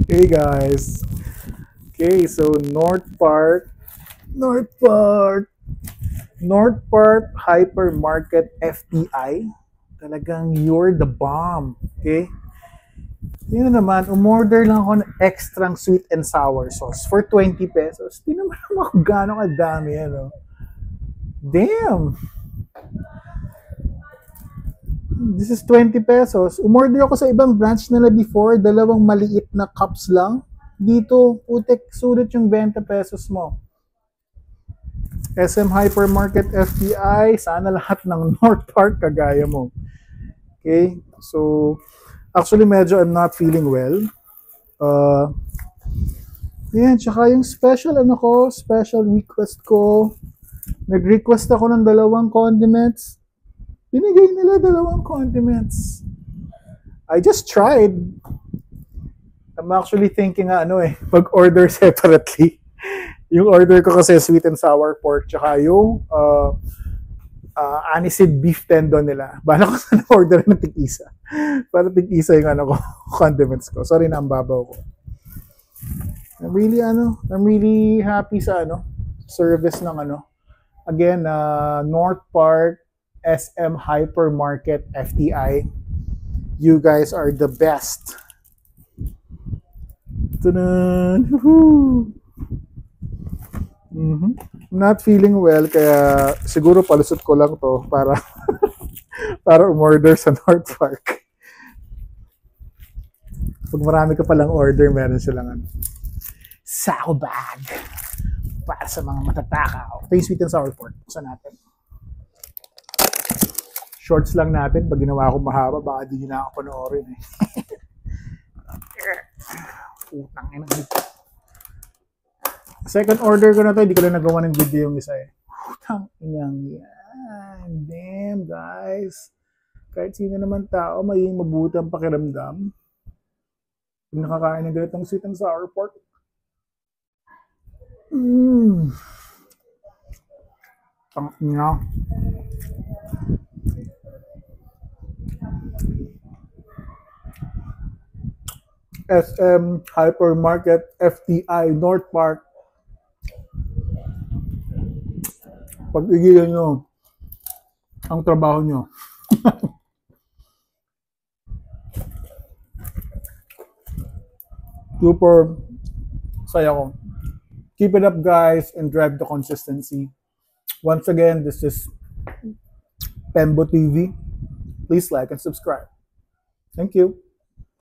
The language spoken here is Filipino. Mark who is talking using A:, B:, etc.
A: Hey guys. Okay, so North Park, North Park Hypermarket FTI. Talagang you're the bomb. Okay? Yun naman, umorder lang ako ng extra sweet and sour sauce for 20 pesos. Di naman ako gano'ng kadami, ano. Damn! This is 20 pesos. Umorder ako sa ibang branch nila before, dalawang maliit na cups lang. Dito, putek, sulit yung 20 pesos mo. SM Hypermarket FTI, sana lahat ng North Park kagaya mo. Okay? So, actually medyo I'm not feeling well. Uh, yan, tsaka yung special request ko. Nag-request ako ng dalawang condiments. Binigay nila dalawang condiments. I just tried. I'm actually thinking pag-order separately. Yung order ko kasi sweet and sour pork tsaka yung anisid beef tendon nila. Bala ko sana order ng tig-isa. Para tig-isa yung condiments ko. Sorry na ang babaw ko. I'm really happy sa service ng Again, North Park SM Hypermarket FTI. You guys are the best. Tanan! Woohoo! I'm not feeling well, kaya siguro palusot ko lang to para para umorder sa North Park. Pag marami ka palang order, meron silang sako bag para sa mga matatakaw. Ito yung sweet and sour pork. Buksan natin. Shorts lang natin. Pag ginawa ko mahaba, baka di nyo na ako panoorin eh. Utang ina. Second order ko na to, hindi ko lang nagawa ng video yung isa eh. Utang inang yan. Damn, guys. Kahit sino naman tao, may mabuti ang pakiramdam. Kung nakakain ng ganitong sweet and sour pork. Tang ina. SM Hypermarket FTI North Park. Pag-igilan nyo ang trabaho nyo. Super saya ko. Keep it up, guys, and drive the consistency. Once again, this is Pembo TV. Please like and subscribe. Thank you.